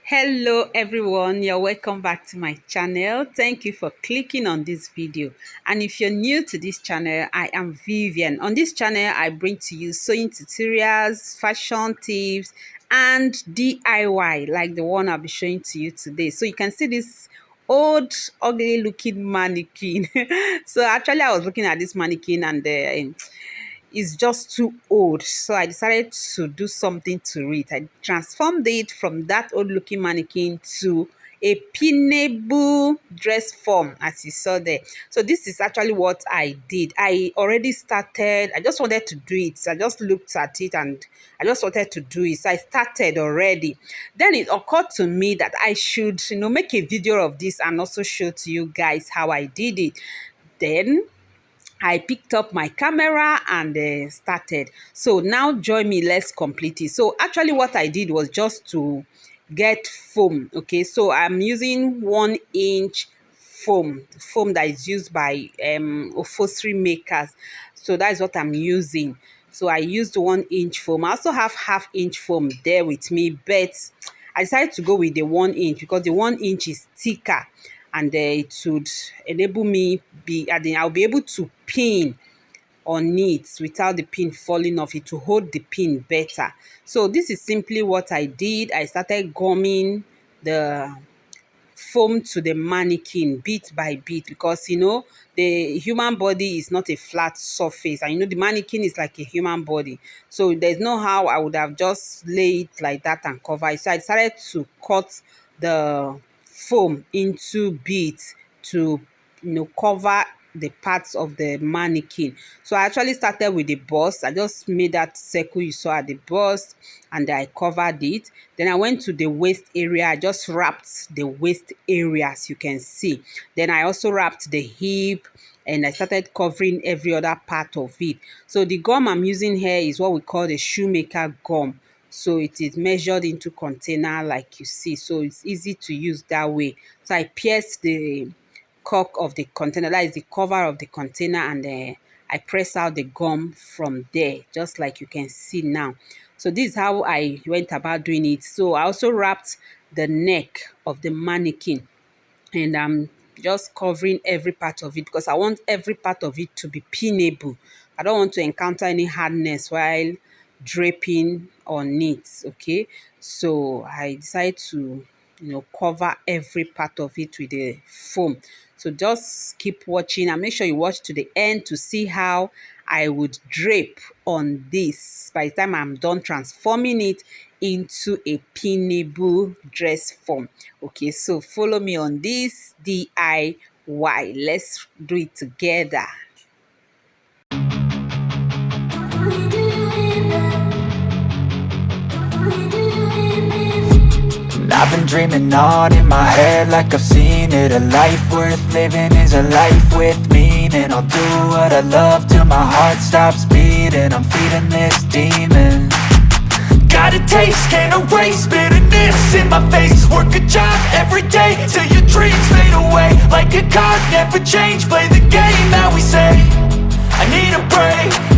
Hello everyone, you're welcome back to my channel. Thank you for clicking on this video. And if you're new to this channel, I am Vivian. On this channel I bring to you sewing tutorials, fashion tips, and DIY like the one I'll be showing to you today. So you can see this old ugly looking mannequin. So actually I was looking at this mannequin and is just too old, so I decided to do something to it. I transformed it from that old looking mannequin to a pinnable dress form, as you saw there. So this is actually what I did. I already started. I just wanted to do it. So I just looked at it and I just wanted to do it. So I started already. Then it occurred to me that I should make a video of this and also show to you guys how I did it. Then I picked up my camera and started. So now join me, let's complete it. So actually what I did was just to get foam. Okay, so I'm using 1-inch foam that is used by upholstery makers. So that is what I'm using. So I used 1-inch foam. I also have 1/2-inch foam there with me, but I decided to go with the 1-inch because the 1-inch is thicker, and it would enable me I'll be able to pin on it without the pin falling off. It will hold the pin better. So this is simply what I did. I started gumming the foam to the mannequin bit by bit, because the human body is not a flat surface, and the mannequin is like a human body. So there's no how I would have just lay it like that and cover it. So I decided to cut the foam into bits to cover the parts of the mannequin. So I actually started with the bust. I just made that circle you saw at the bust, and I covered it. Then I went to the waist area. I just wrapped the waist area, as you can see. Then I also wrapped the hip, and I started covering every other part of it. So the gum I'm using here is what we call the shoemaker gum. So it is measured into container like you see. So it's easy to use that way. So I pierced the cork of the container, that is the cover of the container, and I press out the gum from there, just like you can see now. So this is how I went about doing it. So I also wrapped the neck of the mannequin, and I'm just covering every part of it because I want every part of it to be pinnable. I don't want to encounter any hardness while draping on it. Okay, so I decided to cover every part of it with the foam. So just keep watching and make sure you watch to the end to see how I would drape on this by the time I'm done transforming it into a pinnable dress form. Okay, so follow me on this DIY. Let's do it together. I've been dreaming on in my head like I've seen it. A life worth living is a life with meaning. I'll do what I love till my heart stops beating. I'm feeding this demon. Got a taste, can't erase bitterness in my face. Work a job every day till your dreams fade away. Like a card, never change, play the game that we say. I need a break.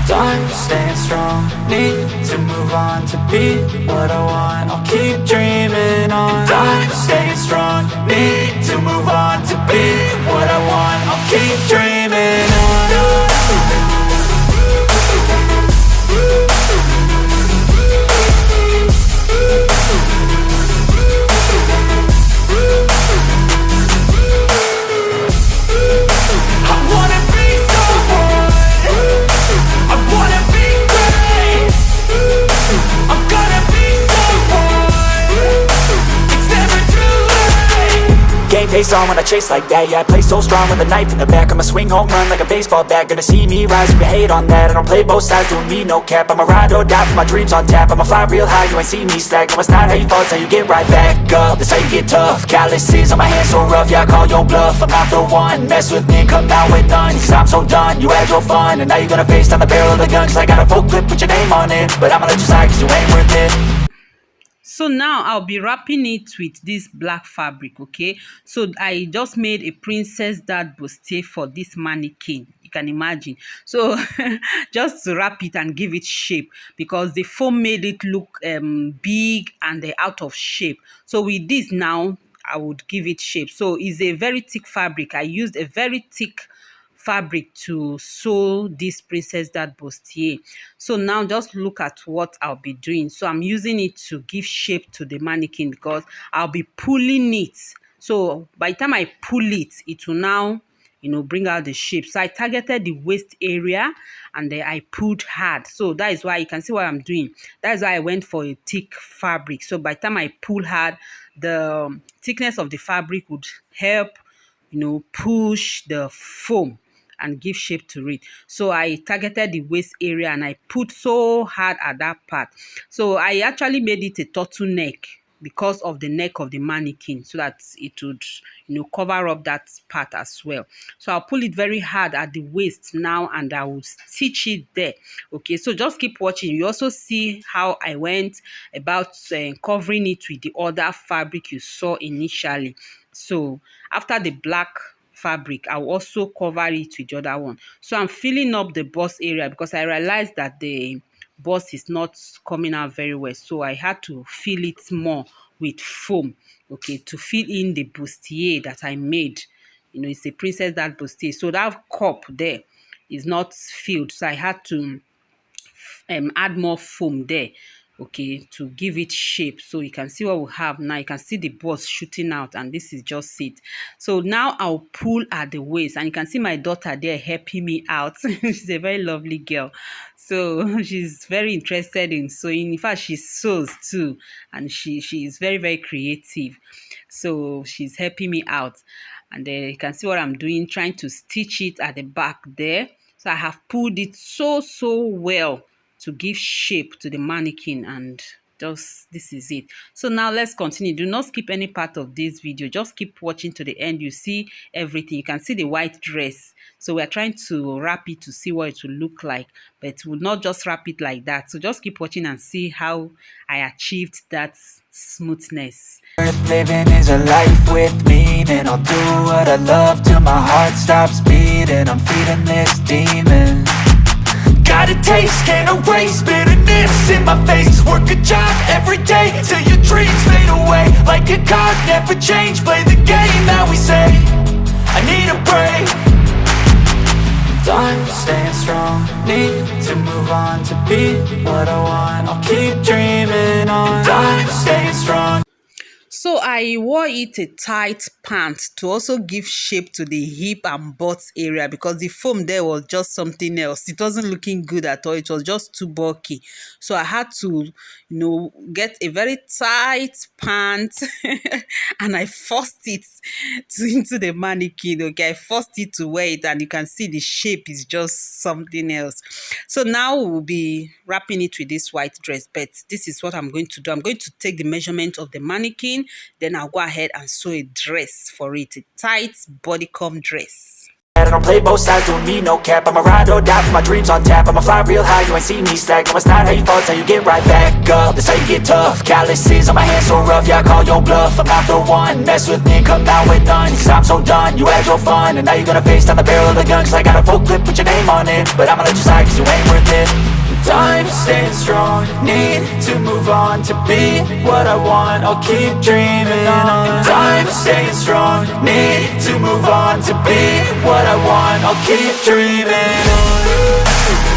Done staying strong, need to move on to be what I want. I'll keep dreaming on. I'm staying strong, need to move on to be what I want. I'll keep dreaming on. Face on when I chase like that, yeah, I play so strong with a knife in the back. I'ma swing home run like a baseball bat. Gonna see me rise if you hate on that. I don't play both sides, doing me no cap. I'ma ride or die for my dreams on tap. I'ma fly real high, you ain't see me slack. No, it's not how you fall, it's how you get right back up. That's how you get tough. Calluses on my hands so rough, yeah, I call your bluff. I'm not the one, mess with me, come out with none. Cause I'm so done, you had your fun, and now you're gonna face down the barrel of the gun. Cause I got a full clip, put your name on it, but I'ma let you slide cause you ain't worth it. So now I'll be wrapping it with this black fabric, okay? So I just made a princess dart bustier for this mannequin. You can imagine. So just to wrap it and give it shape, because the foam made it look big and out of shape. So with this now, I would give it shape. So it's a very thick fabric. I used a very thick fabric to sew this princess dart bustier. So now just look at what I'll be doing. So I'm using it to give shape to the mannequin because I'll be pulling it. So by the time I pull it, it will now, bring out the shape. So I targeted the waist area and then I pulled hard. So that is why you can see what I'm doing. That is why I went for a thick fabric. So by the time I pull hard, the thickness of the fabric would help, push the foam and give shape to it. So I targeted the waist area and I put so hard at that part. So I actually made it a turtleneck because of the neck of the mannequin, so that it would, cover up that part as well. So I'll pull it very hard at the waist now and I will stitch it there. Okay, so just keep watching. You also see how I went about covering it with the other fabric you saw initially. So after the black fabric, I'll also cover it with the other one. So I'm filling up the bust area because I realized that the bust is not coming out very well. So I had to fill it more with foam, okay, to fill in the bustier that I made. It's a princess dart bustier. So that cup there is not filled. So I had to add more foam there, okay, to give it shape. So you can see what we have now. You can see the bust shooting out and this is just it. So now I'll pull at the waist and you can see my daughter there helping me out. She's a very lovely girl. So she's very interested in sewing. In fact, she sews too, and she is very, very creative. So she's helping me out. And then you can see what I'm doing, trying to stitch it at the back there. So I have pulled it so well to give shape to the mannequin, and just this is it. So now let's continue. Do not skip any part of this video. Just keep watching to the end. You see everything. You can see the white dress. So we're trying to wrap it to see what it will look like, but we'll not just wrap it like that. So just keep watching and see how I achieved that smoothness. Worth living is a life with meaning. I'll do what I love till my heart stops beating. I'm feeding this demon. Got a taste, can't erase bitterness in my face. Work a job every day till your dreams fade away. Like a card, never change, play the game that we say. I need a break. I'm staying strong, need to move on to be what I want. I'll keep dreaming on. I'm staying strong. So I wore it a tight pant to also give shape to the hip and butt area because the foam there was just something else. It wasn't looking good at all. It was just too bulky. So I had to, get a very tight pant and I forced it into the mannequin. Okay, I forced it to wear it and you can see the shape is just something else. So now we'll be wrapping it with this white dress, but this is what I'm going to do. I'm going to take the measurement of the mannequin. Then I'll go ahead and sew a dress for it, a tight bodycon dress. I don't play both sides, doing me no cap. I'm a ride or die for my dreams on tap. I'ma fly real high, you ain't see me stack. No, it's not how you fall, it's how you get right back up. That's how you get tough. Calluses on my hands so rough, yeah, I call your bluff. I'm not the one, mess with me, come out with none. Cause I'm so done, you had your fun. And now you're gonna face down the barrel of the gun. Cause I got a full clip, put your name on it. But I'ma let you slide cause you ain't worth it. I'm staying strong, need to move on to be what I want. I'll keep dreaming on. I'm staying strong, need to move on to be what I want. I'll keep dreaming on.